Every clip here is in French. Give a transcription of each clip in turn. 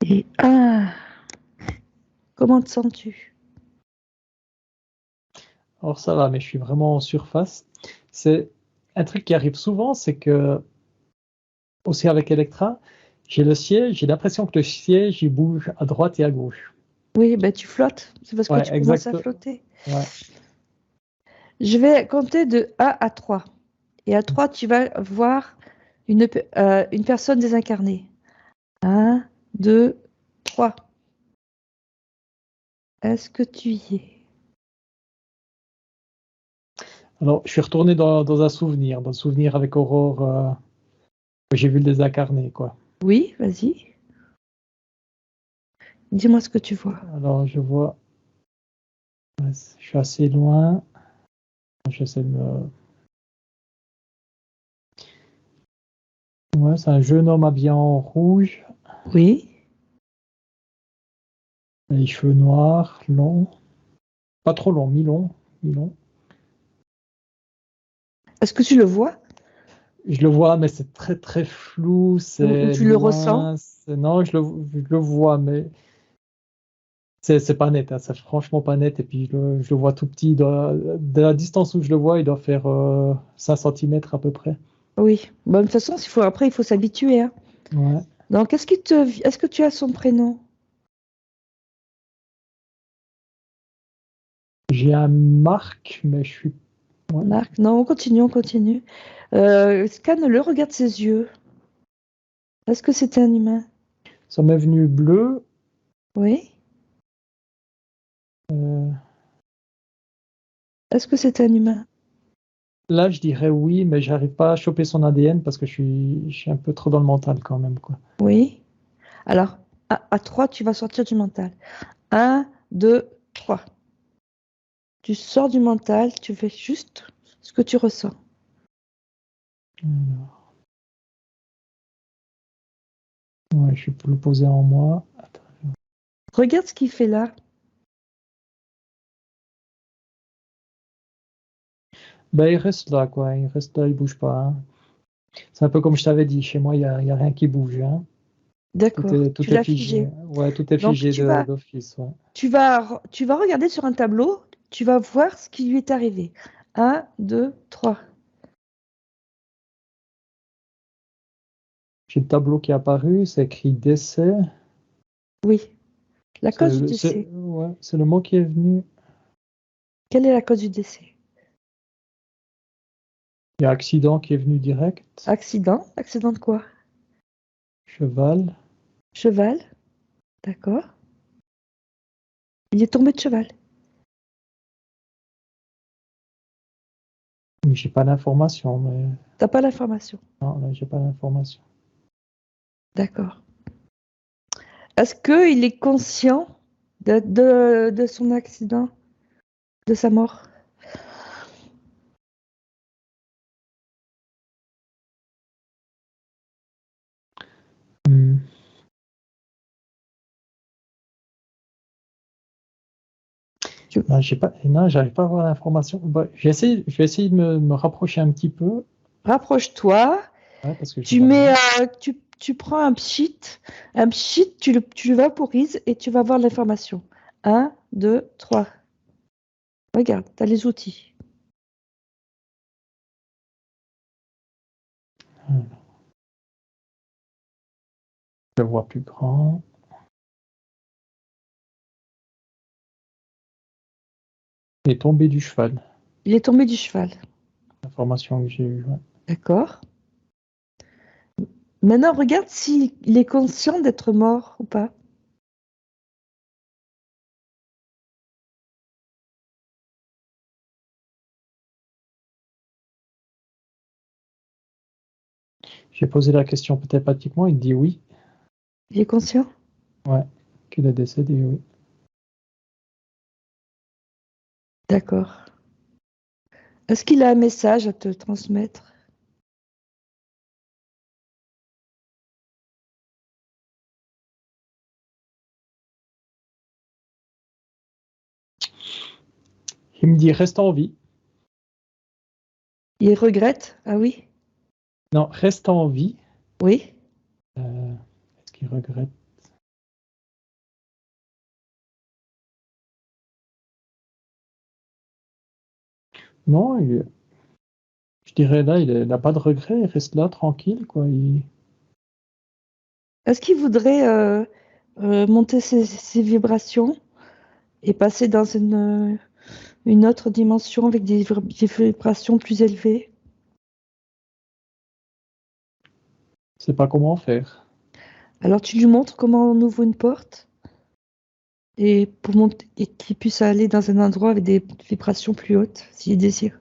Et comment te sens-tu? Alors ça va, mais je suis vraiment en surface. C'est un truc qui arrive souvent, c'est que, aussi avec Electra, j'ai l'impression que le siège, il bouge à droite et à gauche. Oui, ben tu flottes. C'est parce que Ouais, tu commences à exact. flotter. Ouais. Je vais compter de 1 à 3. Et à 3, tu vas voir une personne désincarnée. 1, 2, 3. Est-ce que tu y es? Alors, je suis retourné dans un souvenir, dans le souvenir avec Aurore, que j'ai vu le désincarné, quoi. Oui, vas-y. Dis-moi ce que tu vois. Alors, je vois, ouais, je suis assez loin. J'essaie de me... Ouais, c'est un jeune homme habillé en rouge, Oui. les cheveux noirs, longs. Pas trop longs, mi-longs, mi-longs. Est-ce que tu le vois? Je le vois, mais c'est très très flou, Ou c'est tu le ressens? loin. Non, je le vois, mais c'est pas net, hein, c'est franchement pas net. Et puis je le vois tout petit. De la distance où je le vois, il doit faire 5 cm à peu près. Oui. Bon, de toute façon, après, il faut s'habituer, hein. Ouais. Donc, est-ce que tu as son prénom? J'ai un Marc, mais je suis. Ouais. Marc? Non, on continue, on continue. Scanne-le, regarde ses yeux. Est-ce que c'est un humain? Ça m'est venu bleu. Oui. euh, Est-ce que c'est un humain? Là, je dirais oui, mais j'arrive pas à choper son ADN parce que je suis un peu trop dans le mental quand même, quoi. Oui. Alors, à 3, tu vas sortir du mental. 1, 2, 3. Tu sors du mental, tu fais juste ce que tu ressens. Alors, ouais, je suis plus posé en moi. Attends. Regarde ce qu'il fait là. Ben, il reste là, quoi. Il reste là, il bouge pas, hein. C'est un peu comme je t'avais dit, chez moi, il y a rien qui bouge, hein. D'accord. Tu Tout est l'as figé. figé. Ouais, tout est Donc, figé d'office, ouais. tu vas regarder sur un tableau, tu vas voir ce qui lui est arrivé. 1, 2, 3. J'ai le tableau qui est apparu, c'est écrit décès. Oui. La cause du décès. Ouais, c'est le mot qui est venu. Quelle est la cause du décès? Il y a accident qui est venu direct. Accident? Accident de quoi? Cheval. Cheval? D'accord. Il est tombé de cheval. J'ai pas l'information, mais T'as pas l'information. non, là, j'ai pas l'information. D'accord. Est-ce qu'il est conscient de son accident, de sa mort? Hmm. Tu- Non, j'arrive pas à avoir l'information. Bah, je vais essayer de me rapprocher un petit peu. Rapproche-toi. Ouais, parce que je Tu vois mets, rien. tu prends un pchit, tu le vaporises et tu vas voir l'information. 1, 2, 3. Regarde, tu as les outils. Je le vois plus grand. Il est tombé du cheval. Il est tombé du cheval. L'information que j'ai eue. Ouais. D'accord. Maintenant, regarde s'il est conscient d'être mort ou pas. J'ai posé la question peut-être pratiquement. Il dit oui. Il est conscient? Ouais, qu'il est décédé, oui. D'accord. Est-ce qu'il a un message à te transmettre? Il me dit reste en vie. Il regrette? Ah oui? Non, reste en vie. Oui? Est-ce qu'il regrette? Non, je dirais là, il n'a pas de regret, il reste là tranquille, quoi. Est-ce qu'il voudrait monter ses vibrations et passer dans une autre dimension avec des vibrations plus élevées? ne sait pas comment faire. Alors tu lui montres comment on ouvre une porte et pour monter et qu'il puisse aller dans un endroit avec des vibrations plus hautes, s'il désire.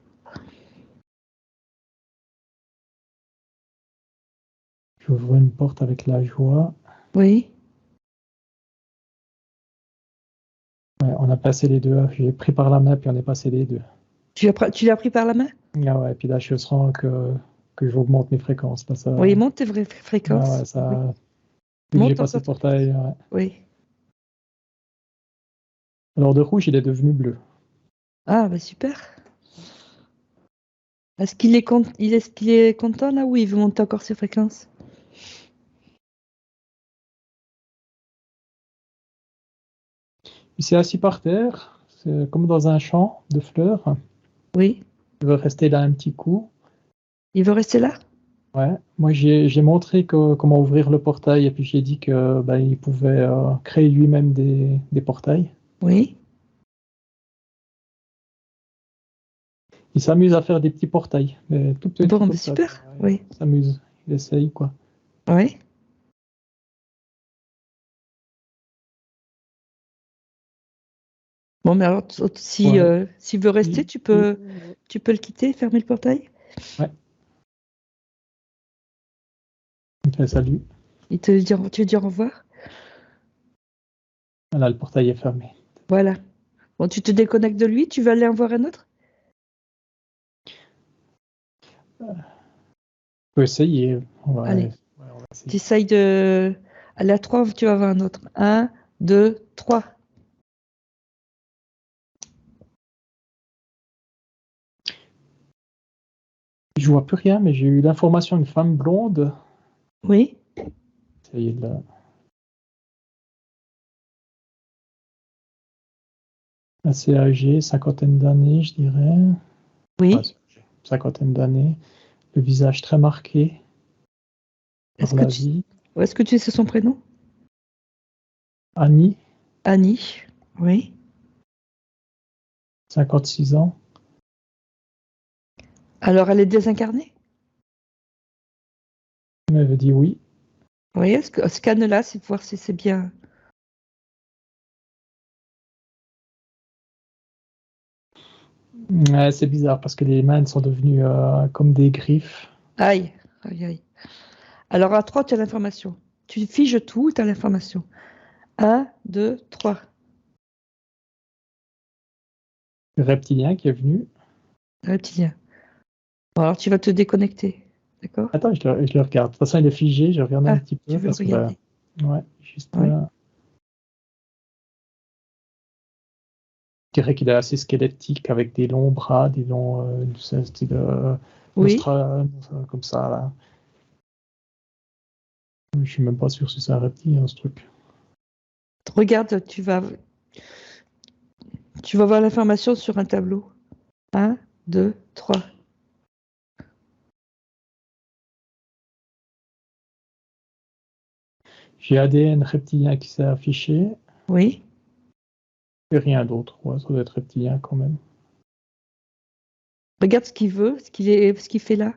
J'ouvre une porte avec la joie. Oui. Ouais, on a passé les deux. J'ai pris par la main, puis on est passé les deux. Tu l'as pris par la main? Ah ouais, puis là, je sens que j'augmente mes fréquences. Là, ça, Oui, monte tes vraies ah fréquences. ouais, ça, Oui. vu que j'ai Monte passé encore. le portail. Ouais. Oui. Alors, de rouge, il est devenu bleu. Ah, bah super. Est-ce qu'il est content là ou il veut monter encore ses fréquences? Il s'est assis par terre, c'est comme dans un champ de fleurs. Oui. Il veut rester là un petit coup. Il veut rester là? Ouais. Moi, j'ai montré comment ouvrir le portail et puis j'ai dit que il pouvait créer lui-même des portails. Oui. Il s'amuse à faire des petits portails, mais tout petits Bon, bah comme ça. super. Ouais, Oui. il s'amuse, il essaye quoi. Oui. Bon, mais alors, si, Ouais. s'il veut rester, Il- il- tu peux le quitter, fermer le portail? ouais. Il me fait salut. Tu veux dire au revoir? Voilà, le portail est fermé. Voilà. Bon, tu te déconnectes de lui, tu veux aller en voir un autre? On peut essayer. Allez, On va tu essayer. essayes de... Aller à 3, tu vas voir un autre. Un, 2, 3. Je vois plus rien, mais j'ai eu l'information d'une femme blonde. Oui, Essayez de la... assez âgée, cinquantaine d'années, je dirais. Ouais, oui. cinquantaine d'années. Le visage très marqué par Est-ce que la tu... vie. Est-ce que tu sais son prénom? Annie, Annie. Oui. 56 ans. Alors, elle est désincarnée? Elle m'avait dit oui. Oui, est-ce que scanne-la, c'est pour voir si c'est bien. Ouais, c'est bizarre parce que les mains sont devenues comme des griffes. Aïe, aïe, aïe. Alors, à 3, tu as l'information. Tu figes tout, tu as l'information. Un, 2, 3. Le reptilien qui est venu. Reptilien. Bon, alors, tu vas te déconnecter. D'accord? Attends, je le regarde. De toute façon, il est figé. Je regarde un Ah, petit tu peu veux le parce que regarder? ouais, juste Oui. là. Je dirais qu'il est assez squelettique avec des longs bras, des longs style Oui. comme ça là. Je suis même pas sûr si c'est un reptilien ce truc. Regarde, tu vas voir l'information sur un tableau. Un, 2, 3. J'ai ADN reptilien qui s'est affiché Oui. et rien d'autre. Ouais, ça doit être reptilien quand même. Regarde ce qu'il veut, ce qu'il fait là.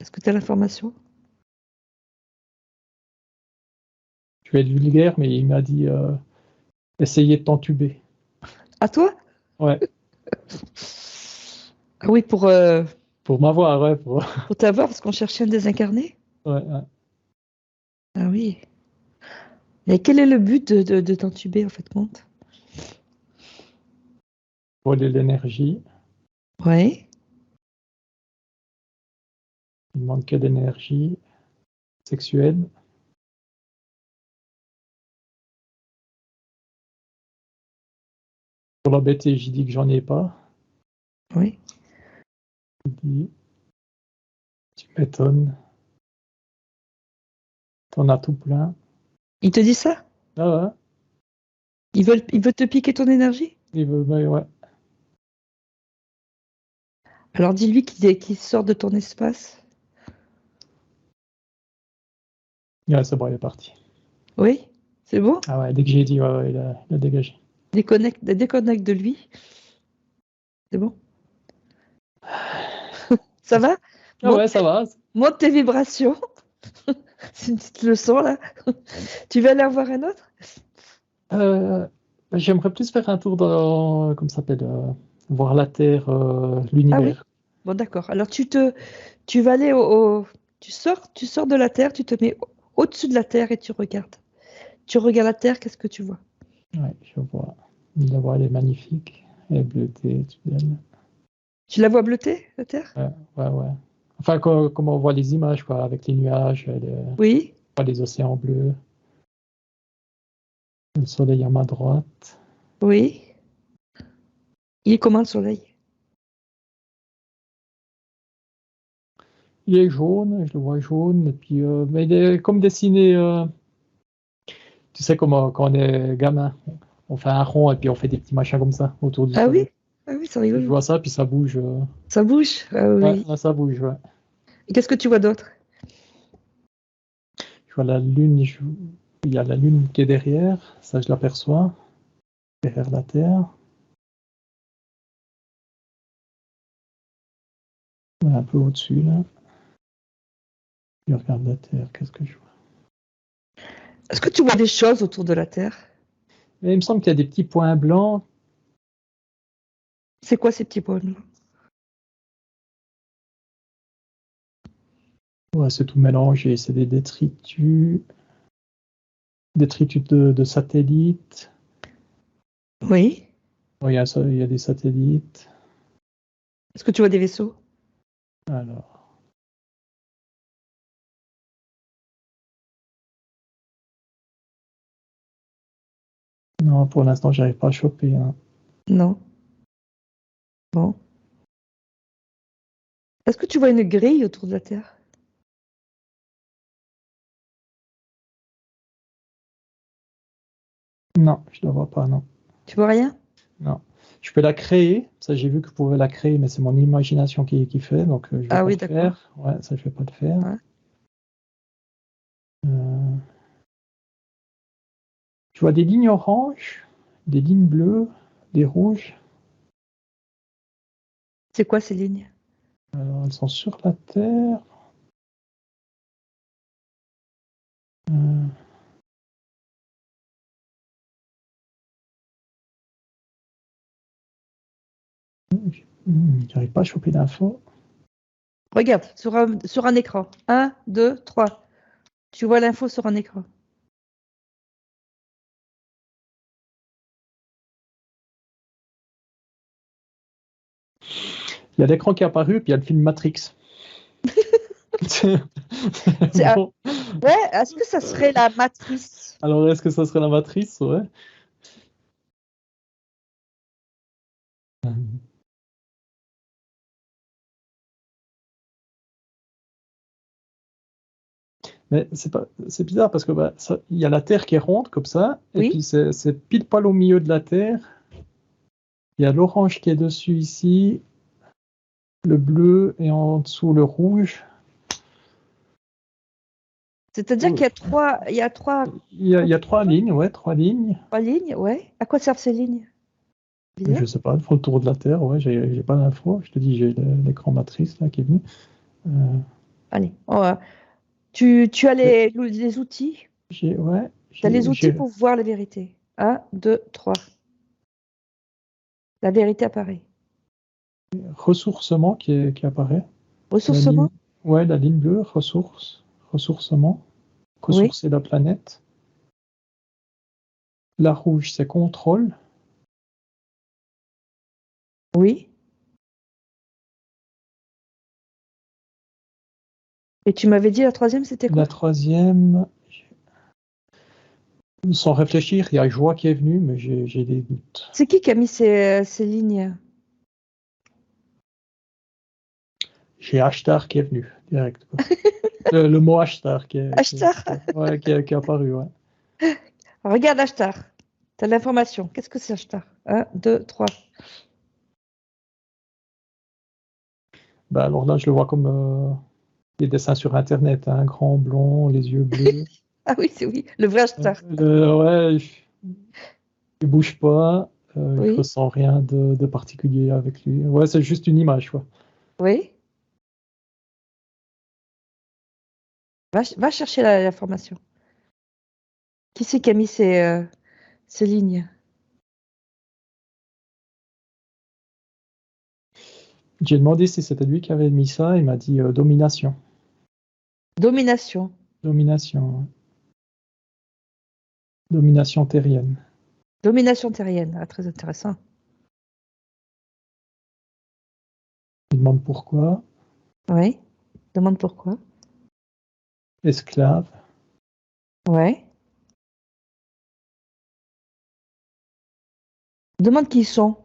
Est-ce que tu as l'information? Je vais être vulgaire, mais il m'a dit essayez de t'entuber. À toi? Ouais, Ah oui, pour m'avoir, ouais, pour t'avoir, parce qu'on cherchait un désincarné? ouais, ouais. Ah oui. Et quel est le but de t'entuber, en fait, compte? Voler l'énergie. Oui. Il manque que d'énergie sexuelle. Pour l'embêter, j'ai dit que j'en ai pas. Oui. Il dit, tu m'étonnes, t'en as tout plein. Il te dit ça? Ah ouais, Il veut te piquer ton énergie? il veut, ouais. Alors dis-lui qu'il sort de ton espace. Ouais, c'est bon, il est parti. Oui, c'est bon? Ah ouais, dès que j'ai dit, ouais, il a dégagé. Déconnecte de lui. C'est bon? Ça va? Ah ouais, ça va. Monte tes vibrations. C'est une petite leçon là. Tu veux aller en voir un autre? J'aimerais plus faire un tour dans, comment ça s'appelle, voir la Terre, Ah oui. l'univers. Bon, d'accord. Alors tu vas aller tu sors de la Terre, tu te mets au-dessus de la Terre et tu regardes. Tu regardes la Terre, qu'est-ce que tu vois? Ouais, je vois. La voix, elle est magnifique. Elle est bleutée, toute belle. Tu la vois bleutée, la Terre? Ouais, ouais, ouais. Enfin, comme on voit les images, quoi, avec les nuages, Oui, les océans bleus, le soleil à ma droite. oui. Il est comment le soleil? Il est jaune, je le vois jaune, et puis, mais il est comme dessiné, tu sais, comme quand on est gamin, on fait un rond et puis on fait des petits machins comme ça autour du Ah oui? soleil. Ah oui, c'est Je rigolo. vois ça, puis ça bouge. Ça bouge? Ah Ouais, oui. là, ça bouge, ouais. Et qu'est-ce que tu vois d'autre? Je vois la lune, il y a la lune qui est derrière, ça je l'aperçois, derrière la Terre. Ouais, un peu au-dessus, là. Je regarde la Terre, qu'est-ce que je vois? Est-ce que tu vois des choses autour de la Terre? Et il me semble qu'il y a des petits points blancs. C'est quoi ces petits points là? Ouais, c'est tout mélangé, c'est des détritus, détritus de satellites. Oui. Ouais, il y a des satellites. Est-ce que tu vois des vaisseaux? Alors, non, pour l'instant, j'arrive pas à choper, hein. Non. Bon. Est-ce que tu vois une grille autour de la Terre? Non, je la vois pas, non. Tu vois rien? Non. Je peux la créer, ça j'ai vu que je pouvais la créer, mais c'est mon imagination qui fait, donc je vais Ah pas oui, le d'accord. faire. Ouais, ça je vais pas le faire. Ouais. Euh, je vois des lignes oranges, des lignes bleues, des rouges. C'est quoi ces lignes? Alors, elles sont sur la Terre. Euh, J'arrive pas à choper d'infos. Regarde, sur un écran. Un, deux, trois. Tu vois l'info sur un écran. Il y a l'écran qui est apparu, puis il y a le film Matrix. C'est- ah, Bon. ouais, est-ce que ça serait la matrice? Alors, est-ce que ça serait la matrice? Ouais. Mais c'est bizarre parce que bah, il y a la Terre qui est ronde comme ça, et Oui. puis c'est pile poil au milieu de la Terre. Il y a l'orange qui est dessus ici, le bleu et en dessous le rouge. C'est-à-dire qu'il y a Il y a trois lignes, ouais, trois lignes. trois lignes, ouais. À quoi servent ces lignes? Bizarre. Je sais pas, elles font le tour de la Terre, ouais, j'ai pas d'infos. Je te dis, j'ai l'écran matrice là qui est venu. Euh, Allez, tu as mais les outils. ouais, Tu as les outils pour voir la vérité. Un, deux, trois. La vérité apparaît. ressourcement qui apparaît. La ligne, Ressourcement? ouais, la ligne bleue, ressourcement, Oui, ressourcer la planète. La rouge, c'est contrôle. oui. Et tu m'avais dit la troisième, c'était quoi? La troisième, sans réfléchir, il y a joie qui est venue, mais j'ai des doutes. C'est qui a mis ces lignes? J'ai Ashtar qui est venu, direct, quoi. Le mot Ashtar Ashtar. ouais, qui est apparu, ouais. Regarde Ashtar. Tu as l'information. Qu'est-ce que c'est Ashtar? Un, deux, trois. Bah, alors là, je le vois comme les dessins sur Internet, un grand blond, les yeux bleus. Ah oui, c'est oui, le vrai acheteur. Ouais, il bouge pas, il Oui, ressent rien de particulier avec lui. Ouais, c'est juste une image, quoi. oui. Va chercher l'information. Qui c'est qui a mis ces lignes? J'ai demandé si c'était lui qui avait mis ça, il m'a dit domination. Domination. Domination, ouais. Domination terrienne. Domination terrienne. Ah, très intéressant. Il demande pourquoi. Oui. Demande pourquoi. Esclave. Ouais. Demande qui ils sont.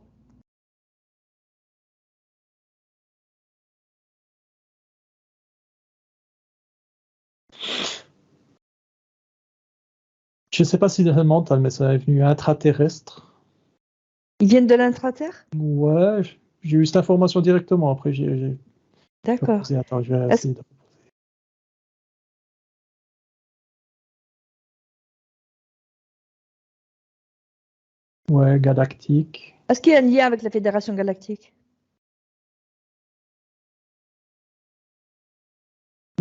Je sais pas si c'est mental, mais ça est venu intraterrestre. Ils viennent de l'intraterre? Ouais, j'ai eu cette information directement. Après, j'ai D'accord. proposé. Attends, je vais Est-ce essayer de. Ouais, galactique. est-ce qu'il y a un lien avec la Fédération Galactique?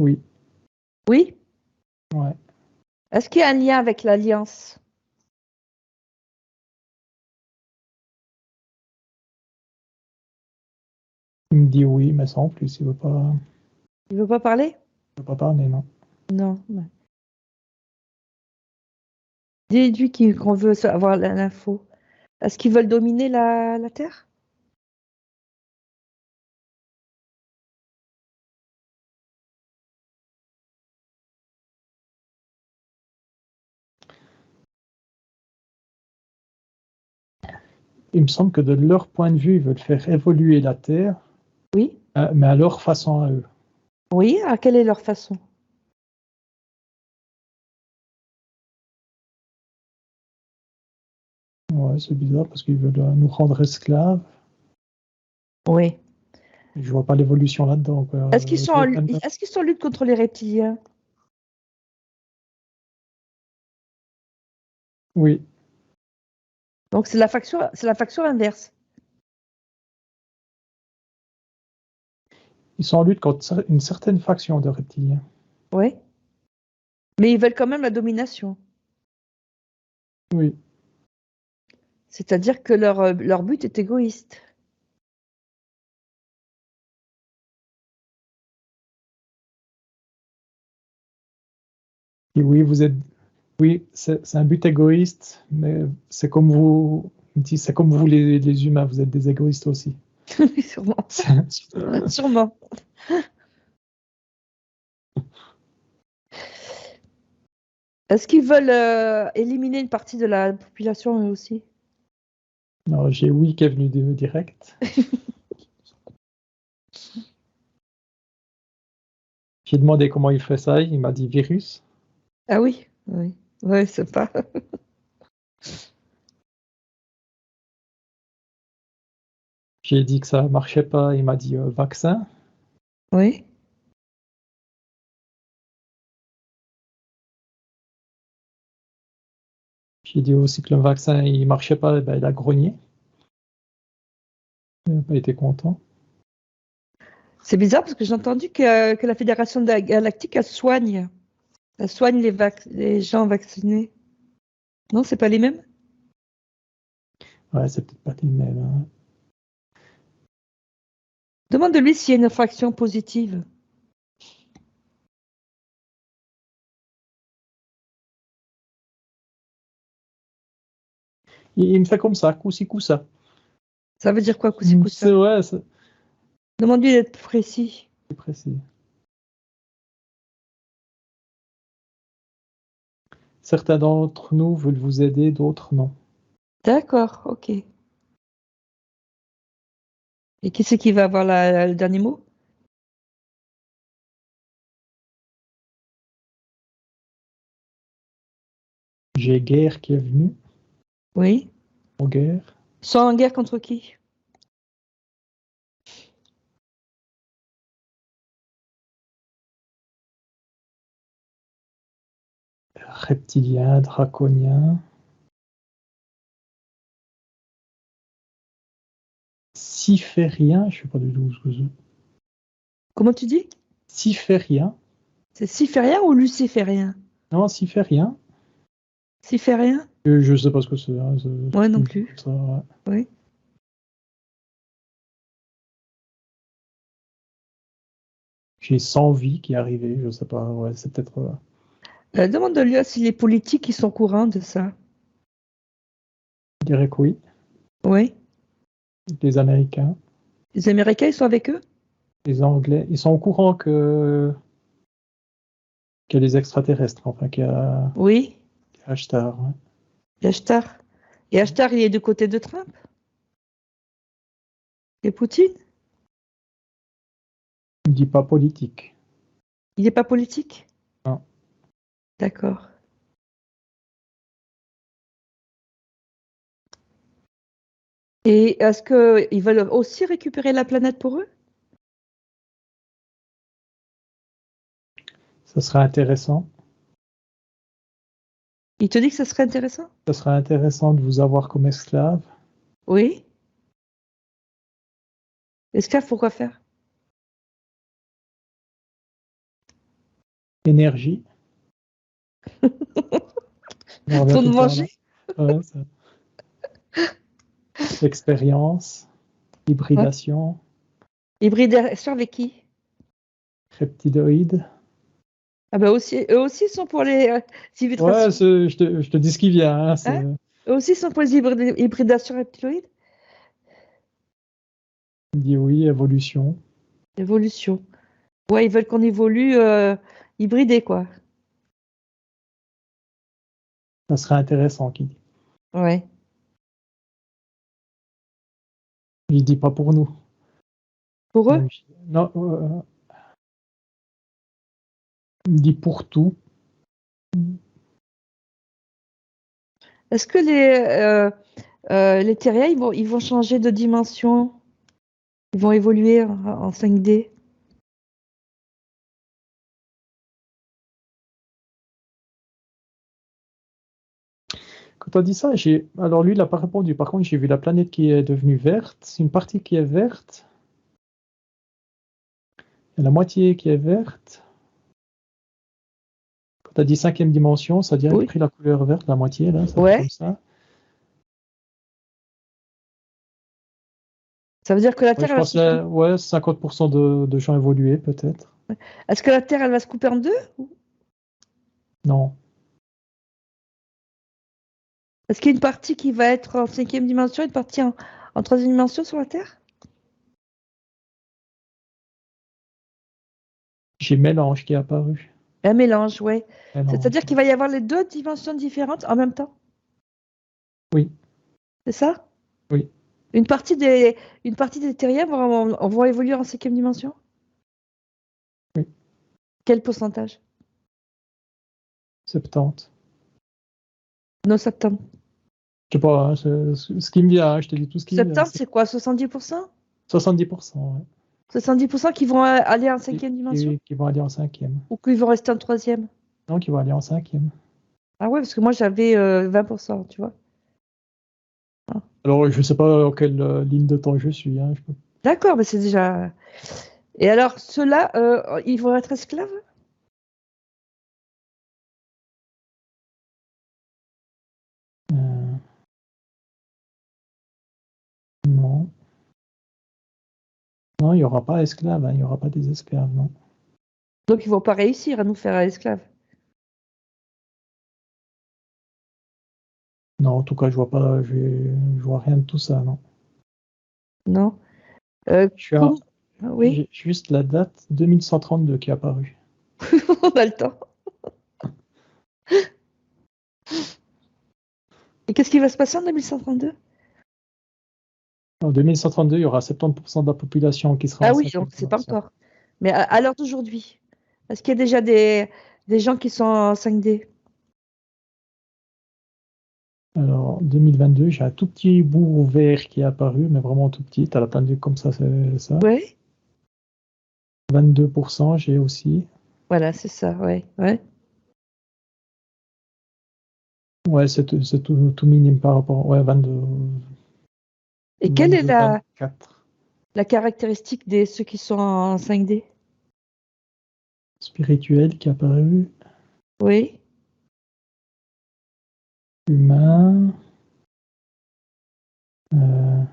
Oui, Oui. ouais. Est-ce qu'il y a un lien avec l'Alliance? Il me dit oui, mais sans plus. Il veut pas parler? Il veut pas parler, non. Non. Ouais. Dis-lui qu'on veut avoir l'info. Est-ce qu'ils veulent dominer la Terre? Il me semble que de leur point de vue, ils veulent faire évoluer la Terre, Oui. mais à leur façon à eux. Oui. À quelle est leur façon? Ouais, c'est bizarre parce qu'ils veulent nous rendre esclaves. Oui. Je vois pas l'évolution là-dedans, quoi. Est-ce qu'ils sont en lutte contre les reptiliens? Oui, Donc c'est la faction inverse. ils sont en lutte contre une certaine faction de reptiliens. Oui. Mais ils veulent quand même la domination. Oui. C'est-à-dire que leur but est égoïste. Et oui, vous êtes. Oui, c'est un but égoïste, mais c'est comme vous. Il dit, c'est comme vous les humains, vous êtes des égoïstes aussi. Oui, sûrement. Sûrement. Est-ce qu'ils veulent éliminer une partie de la population eux aussi? Alors, j'ai oui qui est venu direct. J'ai demandé comment il fait ça, il m'a dit virus. Ah oui, oui. Ouais, c'est pas. J'ai dit que ça marchait pas, il m'a dit vaccin. Oui. J'ai dit aussi que le vaccin il marchait pas, et ben, il a grogné. Il n'a pas été content. C'est bizarre parce que j'ai entendu que la Fédération Galactique, elle soigne. Elle soigne les gens vaccinés. Non, c'est pas les mêmes? Ouais, c'est peut-être pas les mêmes, hein. Demande-lui s'il y a une fraction positive. Il me fait comme ça, coup-ci, coup-ça. Ça veut dire quoi, coup-ci, C'est coup-ça? ouais, c'est Demande-lui d'être précis. précis. Certains d'entre nous veulent vous aider, d'autres non. D'accord, ok. Et qui c'est qui va avoir le dernier mot? J'ai guerre qui est venue, Oui. en guerre. Sont en guerre contre qui? Reptilien, draconien. Cyphérien, je sais pas du tout ce que c'est. Comment tu dis? Cyphérien. C'est Cyphérien ou Luciférien? Non, cyphérien. Cyphérien? Je sais pas ce que c'est. Hein, c'est Ouais, tout non me dit plus. comme ça, ouais. Oui. J'ai 100 vies qui est arrivé, je sais pas. Ouais, c'est peut-être. Demande-lui si les politiques ils sont courants de ça. Je dirais que oui. Oui. Les Américains, Les Américains, ils sont avec eux? les Anglais, ils sont au courant qu'il y a des extraterrestres, enfin Oui. qu'il y a Ashtar. Ouais. Et Ashtar. Et Ashtar, il est du côté de Trump? Et Poutine? Il dit pas politique. Il n'est pas politique? Non. D'accord. Et est-ce qu'ils veulent aussi récupérer la planète pour eux? Ça serait intéressant. Il te dit que ça serait intéressant? Ça serait intéressant de vous avoir comme esclave. Oui. Esclave, pourquoi faire? Énergie. On revient Pour tout nous le temps là. manger? Ouais, ça. Expérience. Ouais. Hybridation. Hybridation avec qui? Reptiloïde. Ah ben aussi, eux aussi sont pour les Ouais, hybridations. je te dis ce qui vient. Hein, Hein? Eux aussi sont pour les hybridations reptiloïdes? il dit oui, évolution. Évolution. Ouais, ils veulent qu'on évolue hybridé, quoi. Ça serait intéressant, qu'il dit. Ouais. Il dit pas pour nous. Pour eux? Donc, non, il dit pour tout. Est-ce que les terriens, ils vont changer de dimension? Ils vont évoluer en 5D? Quand on dit ça, alors lui, il n'a pas répondu. Par contre, j'ai vu la planète qui est devenue verte. C'est une partie qui est verte. Il y a la moitié qui est verte. Quand tu as dit cinquième dimension, ça a direct Oui. pris la couleur verte, la moitié, là, ça fait Ouais. comme ça. Ça veut dire que la Ouais, Terre, je elle va se pense couper que ouais, 50% de gens évolués, peut-être. Est-ce que la Terre, elle va se couper en deux? Non. Est-ce qu'il y a une partie qui va être en cinquième dimension, une partie en troisième dimension sur la Terre? J'ai mélange qui est apparu. Un mélange, ouais. Mélange. C'est-à-dire qu'il va y avoir les deux dimensions différentes en même temps. Oui, C'est ça? oui. Une partie des terriens vont évoluer en cinquième dimension? Oui. Quel pourcentage? 70. Non, septembre. Je sais pas, hein, ce qui me vient, hein, je te dis tout ce qui me vient. Septembre, c'est quoi? 70%? 70%, ouais. 70% qui vont aller en cinquième dimension? Qui vont aller en cinquième. Ou qui vont rester en troisième? Non, qui vont aller en cinquième. Ah ouais, parce que moi j'avais 20%, tu vois. Ah. Alors, je sais pas en quelle ligne de temps je suis. Hein, D'accord, mais c'est déjà. Et alors, ceux-là, ils vont être esclaves? euh, non. Non, il n'y aura pas esclaves, hein, il n'y aura pas des esclaves, non. Donc ils vont pas réussir à nous faire esclaves. Non, en tout cas, je vois pas, je vois rien de tout ça, non. Non? Je suis Comment? Ah oui, j'ai juste la date 2132 qui est apparue. on a le temps. Et qu'est-ce qui va se passer en 2132? En 2132, il y aura 70% de la population qui sera Ah en oui, donc cinquième c'est pas dimension. encore. Mais à l'heure d'aujourd'hui, est-ce qu'il y a déjà des gens qui sont en 5D? Alors, 2022, j'ai un tout petit bout vert qui est apparu, mais vraiment tout petit. Tu as la planète comme ça, c'est ça. Oui, 22%, j'ai aussi. voilà, c'est ça, ouais, ouais. Ouais, c'est tout minime par rapport. Ouais, 22. Et quelle est 24. la caractéristique de ceux qui sont en 5D? Spirituel qui est apparu. Oui. Humain. euh,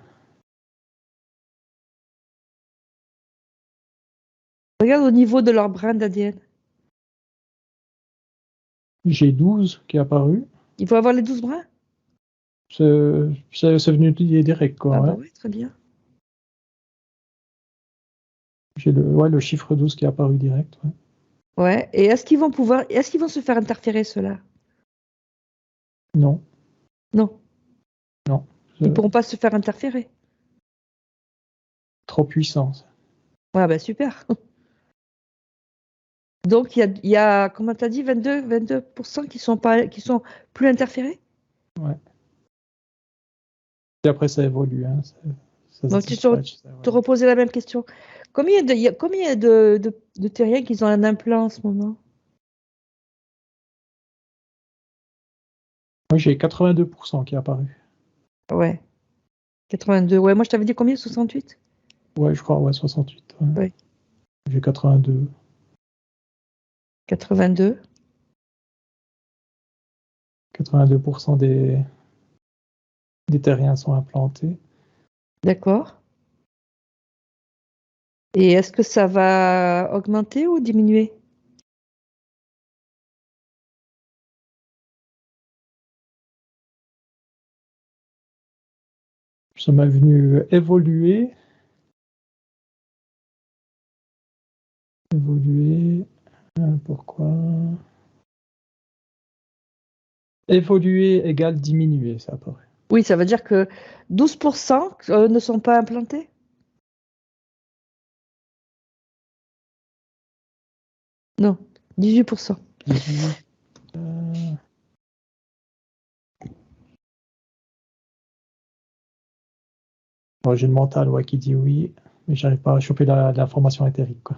Regarde au niveau de leur brin d'ADN. G12 qui est apparu. Il faut avoir les 12 brins? C'est venu direct, quoi. Ah bah Ouais. oui, très bien. J'ai le chiffre 12 qui est apparu direct. Ouais. Ouais. Et est-ce qu'ils vont se faire interférer ceux-là? Non, Non. non. Ils pourront pas se faire interférer. Trop puissant. Ouais, bah super. Donc il y a, comment t'as dit, 22% qui sont plus interférés? Ouais. Et après, ça évolue. Hein. Donc Ça tu stretch, ça te évolue. reposais la même question. Il y a combien de terriens qui ont un implant en ce moment? Moi, j'ai 82% qui est apparu. Ouais, 82. Ouais, moi je t'avais dit combien? 68? Ouais, je crois, ouais, 68. Ouais. Ouais, J'ai 82. 82. 82% des terriens sont implantés. D'accord. Et est-ce que ça va augmenter ou diminuer? Ça m'a venu évoluer. Évoluer. Pourquoi? Évoluer égale diminuer, ça apparaît. Oui, ça veut dire que 12% ne sont pas implantés? Non, 18%. 18. Bon, j'ai le mental ouais, qui dit oui, mais j'arrive pas à choper l'information éthérique. Quoi.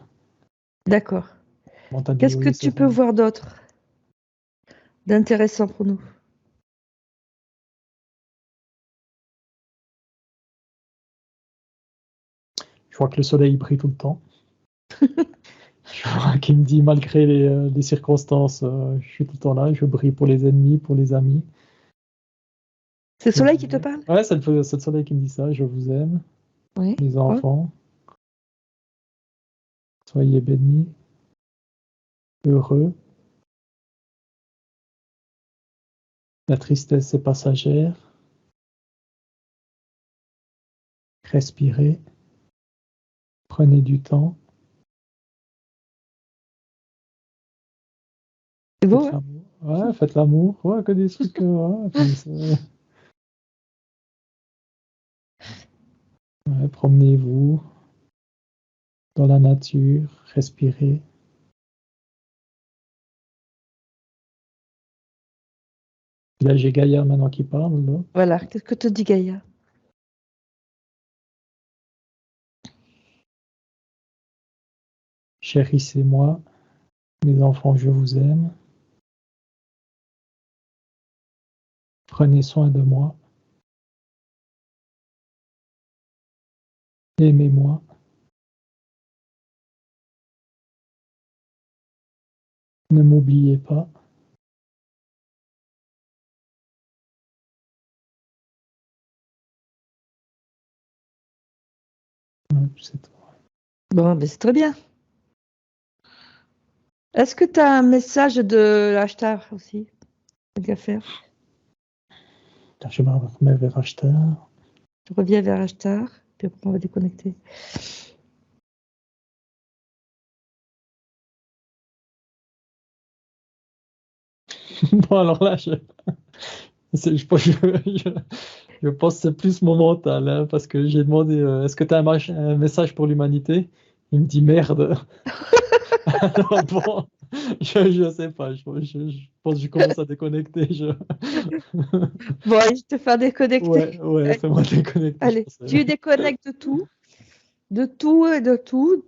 D'accord. Le mental dit Qu'est-ce que oui, c'est tu peux ça. voir d'autre d'intéressant pour nous? Je vois que le soleil brille tout le temps. Je vois qu'il me dit malgré les circonstances, je suis tout le temps là, je brille pour les ennemis, pour les amis. C'est le Je soleil vous qui te aime. parle? Ouais, c'est le soleil qui me dit ça, je vous aime, Oui. les Oh, enfants, soyez bénis, heureux. La tristesse est passagère. Respirez, prenez du temps, c'est beau, faites hein? l'amour. Ouais, faites l'amour. Ouais, que des trucs ouais, comme ça. Ouais, promenez-vous dans la nature, respirez. Et là, j'ai Gaïa maintenant qui parle. Là. Voilà. Qu'est-ce que te dit Gaïa? Chérissez-moi, mes enfants, je vous aime. Prenez soin de moi. Aimez-moi. Ne m'oubliez pas. Ouais, c'est tout. Bon, ben c'est très bien. Est-ce que tu as un message de hashtag aussi? Tant qu'à faire. Là, je me remets vers Ashtar. Je reviens vers hashtag, puis après on va déconnecter. Bon, alors là, je pense que c'est plus mon mental, hein, parce que j'ai demandé est-ce que tu as un message pour l'humanité? Il me dit merde. Alors bon, je sais pas, je pense que je commence à déconnecter. Bon, allez, je te fais déconnecter. Ouais, Allez, fais-moi déconnecter, je allez, pense. tu déconnectes de tout et de tout.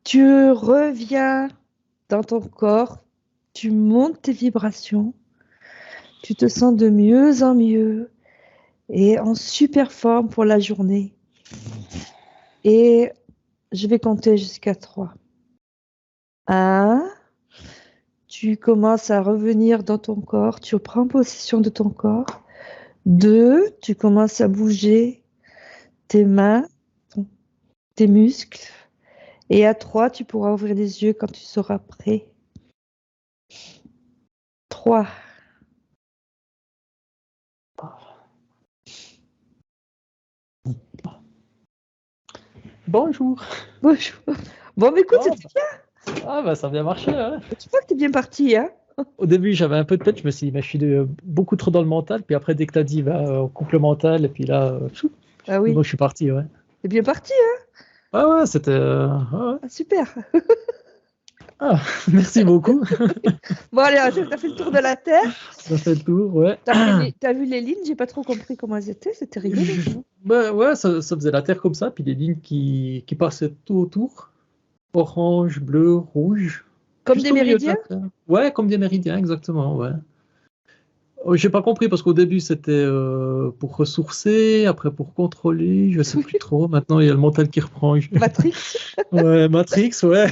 Tu reviens dans ton corps, tu montes tes vibrations Tu te sens de mieux en mieux et en super forme pour la journée. Et je vais compter jusqu'à 3. 1, tu commences à revenir dans ton corps, tu prends possession de ton corps. 2, tu commences à bouger tes mains, tes muscles. Et à 3, tu pourras ouvrir les yeux quand tu seras prêt. 3. Bonjour. Bonjour. Bon, mais écoute, c'était bien. Ah bah ça a bien marché. Hein. Tu vois que t'es bien parti, hein? Au début, j'avais un peu de tête, je me suis dit, mais je suis beaucoup trop dans le mental. Puis après, dès que tu as dit, on coupe le mental, et puis là, Ah oui. donc je suis parti. Ouais, T'es bien parti, hein? ouais, c'était. Ouais. Ah, super. Ah, merci beaucoup. Bon, allez, t'as fait le tour de la Terre. Ça fait le tour, ouais. T'as vu les lignes? J'ai pas trop compris comment elles étaient. C'était rigolo. Bah, ouais, ça faisait la Terre comme ça, puis des lignes qui passaient tout autour. Orange, bleu, rouge. Comme Juste des au milieu de la méridiens? Terre. Ouais, comme des méridiens, exactement, ouais. Oh, j'ai pas compris parce qu'au début c'était pour ressourcer, après pour contrôler, je sais plus trop. Maintenant il y a le mental qui reprend. Matrix. Ouais, Matrix, ouais.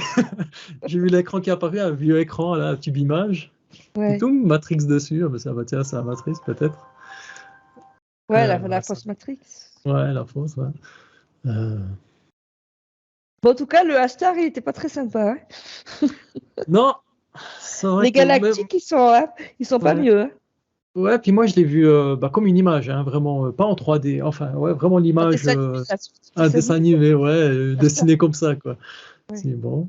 J'ai vu l'écran qui est apparu, un vieux écran, là, un tube image. Et Ouais. tout, Matrix dessus. Ah, bah, ça va, tiens, c'est un Matrix peut-être. Ouais, la Ouais, fausse Matrix. ouais, la fausse, ouais. Bon, en tout cas, le hashtag, il était pas très sympa, hein. Non, c'est vrai Les que. galactiques, ils sont pas Ouais. mieux, hein. Ouais, puis moi je l'ai vu comme une image, hein, vraiment, pas en 3D, enfin, ouais, vraiment Un l'image, dessin animé, là, un dessin animé, ouais, Hashtag. dessiné comme ça, quoi. Ouais. C'est bon.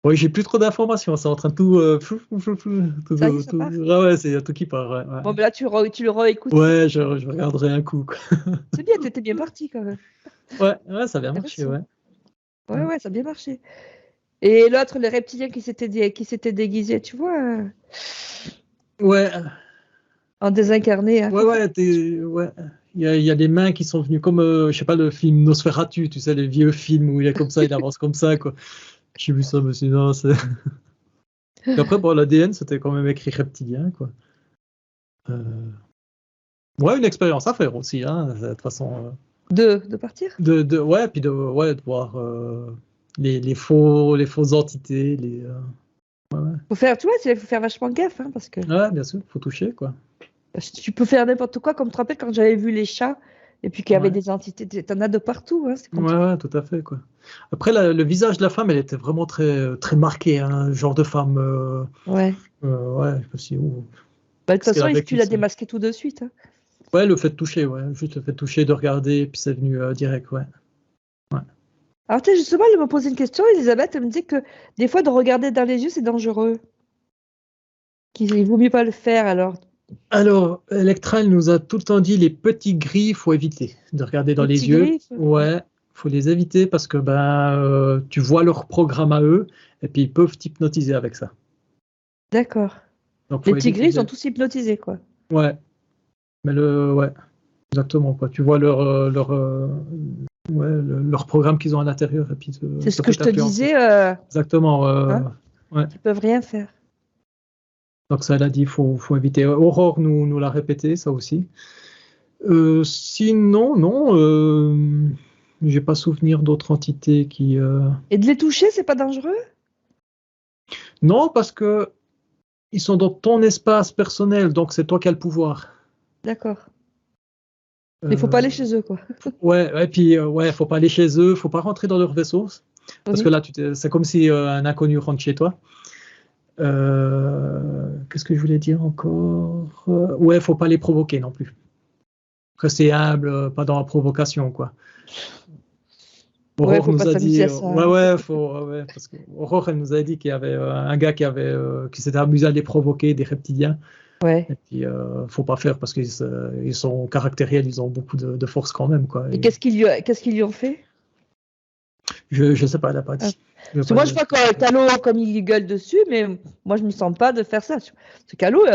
Ouais, j'ai plus trop d'informations, c'est en train de tout. Ça y est, ça part. Ah ouais, il y a tout qui part, ouais. Bon, ben là, tu le réécoutes. Ouais, je regarderai un coup, quoi. C'est bien, t'étais bien parti quand même. Ouais, ça a bien marché, Intéressant. ouais. Ouais, ça a bien marché. Et l'autre, le reptilien qui s'était déguisé, tu vois, Ouais, en désincarné, hein. ouais. Il y a des mains qui sont venues comme, je sais pas, le film Nosferatu, tu sais, les vieux films où il est comme ça, il avance comme ça, quoi. J'ai vu ça, je me suis dit, non, c'est. Et après, bon, l'ADN, c'était quand même écrit reptilien, quoi. Ouais, une expérience à faire aussi, hein, de toute façon. De partir. Ouais, puis de voir les fausses entités, Faut faire, tu vois, il faut faire vachement gaffe, hein, parce que Ouais, bien sûr, faut toucher, quoi. tu peux faire n'importe quoi, comme tu te rappelles quand j'avais vu les chats, et puis qu'il y avait Ouais. des entités, t'en as de partout, hein, c'est compliqué. Ouais, tout à fait, quoi. Après, le visage de la femme, elle était vraiment très, très marquée, hein, genre de femme. Ouais. Ouais, je me suis dit, ouh, Bah, de toute qu'est-ce qu'elle façon, avait tu l'as ça. démasqué tout de suite, hein. Ouais, le fait de toucher, ouais, juste le fait de toucher, de regarder, puis c'est venu direct, ouais. Alors, tu sais, justement, elle m'a posé une question, Elisabeth, elle me dit que des fois, de regarder dans les yeux, c'est dangereux. Qu'il vaut mieux pas le faire, alors. Alors, Electra, elle nous a tout le temps dit les petits gris, il faut éviter de regarder dans Les les petits yeux. griffes. Ouais, faut les éviter parce que tu vois leur programme à eux et puis ils peuvent t'hypnotiser avec ça. D'accord. Donc, Les faut petits éviter griffes sont tous hypnotisés, quoi. Ouais, mais ouais, exactement quoi. Tu vois leur programme qu'ils ont à l'intérieur et puis C'est ce ça que peut je te t'influencer. disais, Exactement. hein, Ouais. ils peuvent rien faire. Donc ça, elle a dit, faut éviter. Aurore nous l'a répété, ça aussi. Sinon, non, j'ai pas souvenir d'autres entités qui. Et de les toucher, c'est pas dangereux? Non, parce que ils sont dans ton espace personnel, donc c'est toi qui as le pouvoir. D'accord. Mais il faut pas aller chez eux, quoi. Ouais, et puis ouais, faut pas aller chez eux, faut pas rentrer dans leur vaisseau, parce que Oui. là, c'est comme si un inconnu rentre chez toi. Qu'est-ce que je voulais dire encore? Ouais, faut pas les provoquer non plus. Rester humble, pas dans la provocation, quoi. Ouais, Aurore faut pas nous a s'amuser dit, à ça, ouais, hein. ouais, parce que Aurore, elle nous a dit qu'il y avait un gars qui s'était amusé à les provoquer, des reptiliens. Ouais. Et puis, faut pas faire parce qu'ils sont caractériels, ils ont beaucoup de force quand même, quoi. Et Et qu'est-ce qu'ils lui ont fait? je sais pas, elle a pas Ah. dit. Parce que moi, je vois que Calo, comme il gueule dessus, mais moi, je me sens pas de faire ça. Ce Calo,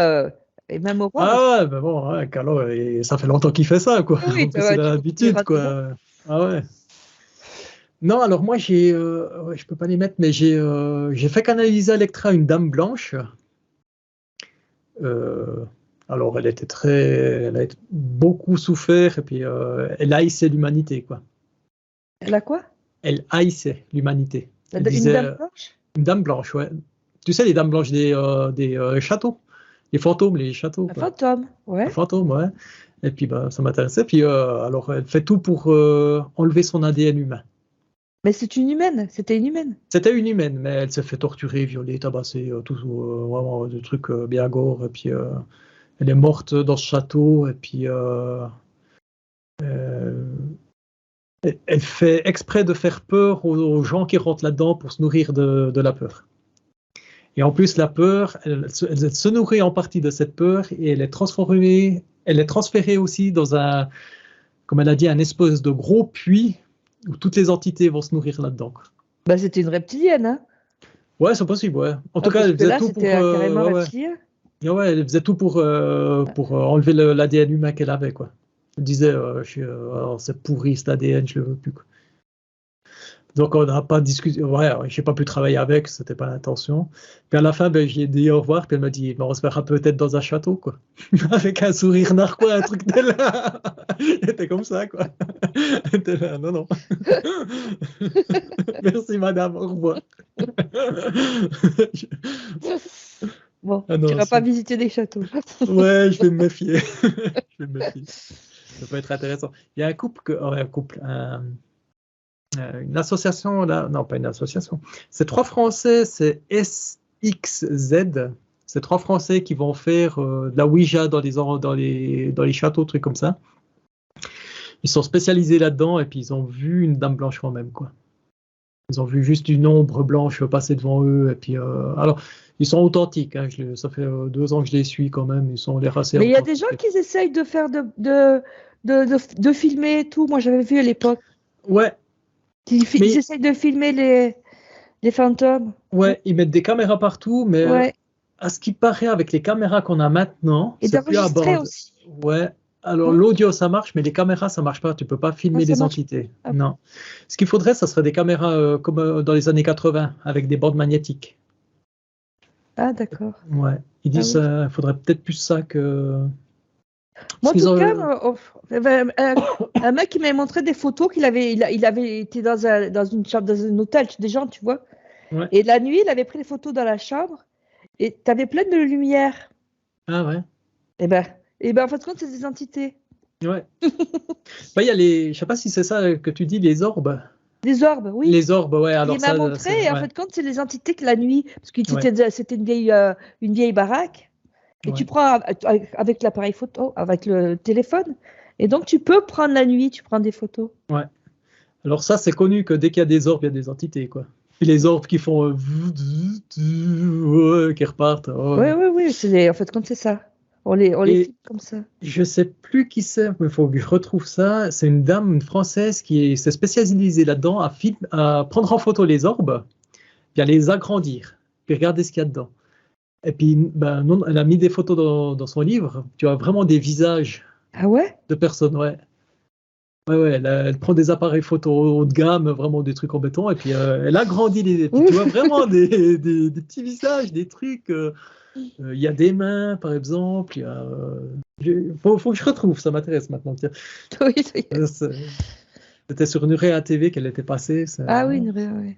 et même Aurore. Ah ouais, ben bon, ouais, Carlo, ça fait longtemps qu'il fait ça, quoi. Oui, En plus, il a tu l'habitude, rentres dedans. quoi. Ah ouais. Non, alors moi, ouais, je peux pas les mettre, mais j'ai fait canaliser Electra une dame blanche. Alors, elle a beaucoup souffert et puis elle haïssait l'humanité, quoi. Elle a quoi? Elle haïssait l'humanité. Elle Une disait, dame blanche? une dame blanche, ouais. Tu sais, les dames blanches des châteaux, les fantômes, les châteaux, Un quoi. fantôme, Un ouais. fantôme, ouais. Et puis, bah, ça m'intéressait. Puis, alors, elle fait tout pour enlever son ADN humain. Mais c'est une humaine, c'était une humaine. C'était une humaine, mais elle s'est fait torturer, violer, tabasser, tout, vraiment des trucs bien gore. Et puis, elle est morte dans ce château. Et puis, elle fait exprès de faire peur aux gens qui rentrent là-dedans pour se nourrir de la peur. Et en plus, la peur, elle se nourrit en partie de cette peur et elle est transférée aussi dans comme elle a dit, un espèce de gros puits où toutes les entités vont se nourrir là-dedans. Bah, c'était une reptilienne, hein. Ouais, c'est possible, ouais. En tout cas, Parce elle que faisait là, tout pour. c'était carrément Ouais, ouais. reptilien. Ouais, elle faisait tout pour enlever l'ADN humain qu'elle avait, quoi. Elle disait, alors, c'est pourri cet ADN, je le veux plus, quoi. Donc, on n'a pas discuté. Ouais, j'ai pas pu travailler avec, c'était pas l'intention. Puis à la fin, ben, j'ai dit au revoir, puis elle m'a dit, ben, on se verra peut-être dans un château, quoi. Avec un sourire narquois, un truc de là. Elle était comme ça, quoi. Elle était là, non, non. Merci, madame, au revoir. Bon, Ah tu non, n'iras pas visiter des châteaux. ouais, je vais me méfier. Je vais me méfier. Ça peut être intéressant. Il y a un couple, une association, là, non, pas une association. C'est 3 Français, c'est SXZ. C'est 3 Français qui vont faire de la Ouija dans les châteaux, trucs comme ça. Ils sont spécialisés là-dedans et puis ils ont vu une dame blanche quand même, quoi. Ils ont vu juste une ombre blanche passer devant eux et puis alors ils sont authentiques, hein, ça fait 2 ans que je les suis quand même, ils sont l'air assez Mais il y a authentiques. des gens qui essayent de faire de filmer et tout. Moi, j'avais vu à l'époque. Ouais, Ils essayent de filmer les fantômes. ouais, ils mettent des caméras partout, mais Ouais. à ce qui paraît avec les caméras qu'on a maintenant, Et c'est plus à d'enregistrer bord. aussi. Ouais. Alors Non, l'audio ça marche, mais les caméras ça marche pas. Tu peux pas filmer ça les marche. entités. Ah. Non. Ce qu'il faudrait, ça serait des caméras comme dans les années 80 avec des bandes magnétiques. Ah, d'accord. Ouais. Ils disent oui. il faudrait peut-être plus ça que. Moi, en Parce qu'ils tout ont- cas, un mec qui m'avait montré des photos il avait été dans une chambre, dans un hôtel, des gens, tu vois. Ouais. Et la nuit, il avait pris des photos dans la chambre et tu avais plein de lumière. Ah ouais. Et ben, en fait, compte, c'est des entités. Ouais. Bah, il y a je sais pas si c'est ça que tu dis, les orbes. Des orbes, oui. Les orbes, ouais. Alors Il m'a ça, montré, et en ouais. fait, compte, c'est les entités que la nuit, parce que Ouais. c'était une vieille baraque, et Ouais. tu prends avec l'appareil photo, avec le téléphone, et donc tu peux prendre la nuit, tu prends des photos. Ouais. Alors ça, c'est connu que dès qu'il y a des orbes, il y a des entités, quoi. Puis les orbes qui font qui repartent. Oui, oui, oui, en fait, compte, c'est ça. On les Et filme comme ça. je sais plus qui c'est, mais il faut que je retrouve ça. C'est une dame, une Française qui s'est spécialisée là-dedans à prendre en photo les orbes, puis à les agrandir, puis regarder ce qu'il y a dedans. Et puis, ben, non, elle a mis des photos dans son livre. Tu as vraiment des visages Ah ouais? de personnes, ouais. Ouais, ouais, elle prend des appareils photo haut de gamme, vraiment des trucs en béton, et puis elle agrandit puis tu vois vraiment des petits visages, des trucs. Il y a des mains, par exemple. Faut que je retrouve, ça m'intéresse maintenant. Tiens. Oui, oui. C'était sur une Réa TV qu'elle était passée. Ah oui, oui.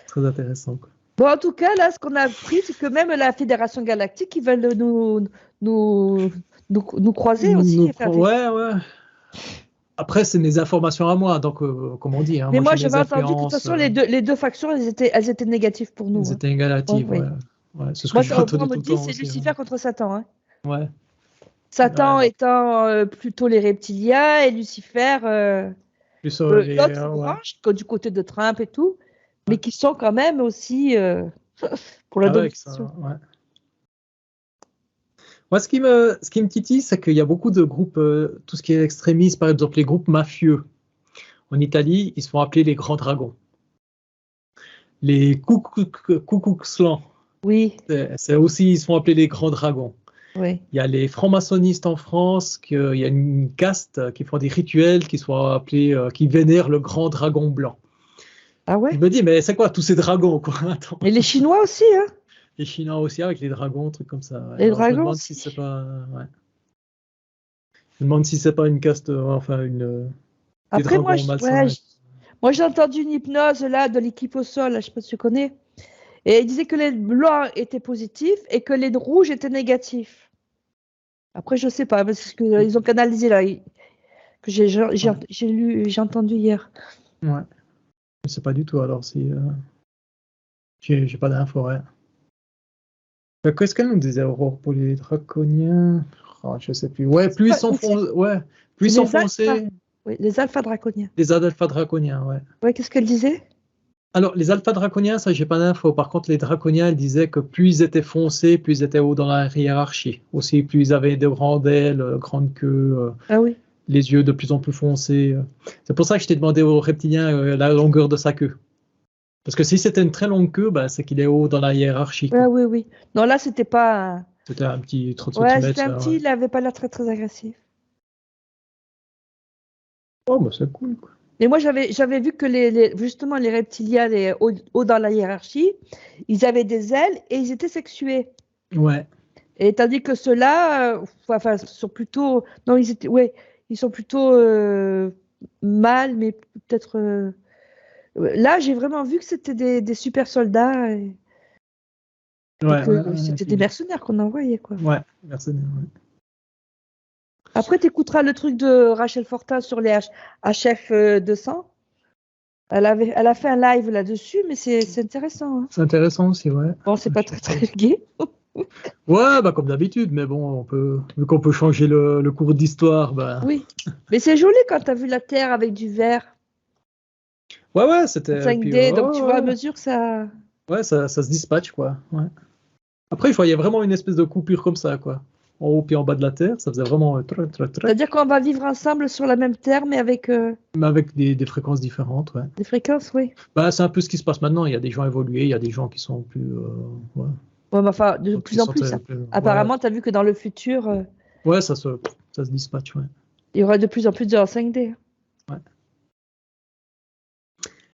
Très intéressant, quoi. Bon, en tout cas, là, ce qu'on a appris, c'est que même la Fédération Galactique, ils veulent nous croiser aussi. Ouais, ouais. Après, c'est mes informations à moi, donc comme on dit, hein, Mais moi, j'ai mes j'avais entendu que de toute influences. façon, les deux factions, elles étaient négatives pour nous. Elles étaient négatives, Oui. ouais. Ouais, c'est ce que Moi, je on retenais me tout le dit, temps c'est aussi, Lucifer contre Satan. Hein. Ouais. Satan Ouais, étant plutôt les reptiliens et Lucifer, plus, l'autre ouais. branche, du côté de Trump et tout, mais qui sont quand même aussi pour la domination. Ouais. Moi, ce qui me titille, c'est qu'il y a beaucoup de groupes, tout ce qui est extrémiste, par exemple les groupes mafieux. En Italie, ils se font appeler les grands dragons. Les Ku Klux Klan, Oui, c'est aussi, ils se font appeler les grands dragons. oui. Il y a les francs-maçonnistes en France, il y a une caste qui font des rituels qui sont appelés, qui vénèrent le grand dragon blanc. Ah ouais? Je me dis, mais c'est quoi tous ces dragons, quoi? Attends. Et les Chinois aussi, hein? Les Chinois aussi avec les dragons, trucs comme ça. Ouais. Les Alors, je me dragons demande aussi. si c'est pas. Ouais. Je me demande si c'est pas une caste, enfin des Après, dragons malsains. ouais, moi, j'ai entendu une hypnose là de l'équipe au sol, là, je sais pas si tu connais. Et il disait que les blancs étaient positifs et que les rouges étaient négatifs. Après, je sais pas, parce qu'ils ont canalisé là, que j'ai lu, j'ai entendu hier. Ouais. Je sais pas du tout alors si. J'ai pas d'infos, ouais. Qu'est-ce qu'elle nous disait, Aurore, pour les draconiens? Oh, je sais plus. Ouais, plus ils sont foncés. Ouais, plus ils C'est sont les alphas. foncés. Oui, les alphas draconiens. Les alpha draconiens, ouais. Ouais, qu'est-ce qu'elle disait? Alors, les alpha draconiens, ça, j'ai pas d'infos. Par contre, les draconiens, ils disaient que plus ils étaient foncés, plus ils étaient haut dans la hiérarchie. Aussi, plus ils avaient de grandes ailes, grande queue, Ah oui. les yeux de plus en plus foncés. C'est pour ça que je t'ai demandé au reptilien la longueur de sa queue. Parce que si c'était une très longue queue, bah, c'est qu'il est haut dans la hiérarchie, Ah quoi. oui, oui. Non, là, c'était pas. C'était un petit 30 Ouais, cm. c'était un petit, il avait pas l'air très, très agressif. Oh, bah, c'est cool, quoi. Mais moi, j'avais vu que justement, les reptiliens, les hauts dans la hiérarchie, ils avaient des ailes et ils étaient sexués. Ouais. Et tandis que ceux-là, enfin, sont plutôt. Non, ouais, ils sont plutôt mâles, mais peut-être. Là, j'ai vraiment vu que c'était des super soldats et Ouais, que ouais, c'était des mercenaires qu'on envoyait, quoi. ouais, mercenaires, ouais. Après, tu écouteras le truc de Rachel Fortin sur les HF 200. Elle a fait un live là-dessus, mais c'est intéressant. Hein. C'est intéressant aussi, ouais. Bon, c'est pas très très gai. Ouais, bah comme d'habitude, mais bon, vu qu'on peut changer le cours d'histoire, bah. Oui, mais c'est joli quand tu as vu la Terre avec du vert Ouais, en c'était. Puis, 5D, donc tu vois à mesure ça. ouais, ça se dispatche, quoi. Ouais. Après, je voyais vraiment une espèce de coupure comme ça, quoi. En haut puis en bas de la Terre, ça faisait vraiment C'est-à-dire qu'on va vivre ensemble sur la même Terre, mais avec mais avec des fréquences différentes, ouais. des fréquences, oui. Bah, c'est un peu ce qui se passe maintenant. Il y a des gens évolués, il y a des gens qui sont plus. Ouais. Ouais, mais enfin, de Donc, plus en plus. Hein. Apparemment, tu as vu que dans le futur, Ouais, ça se dispatche, ouais. il y aura de plus en plus de en 5D.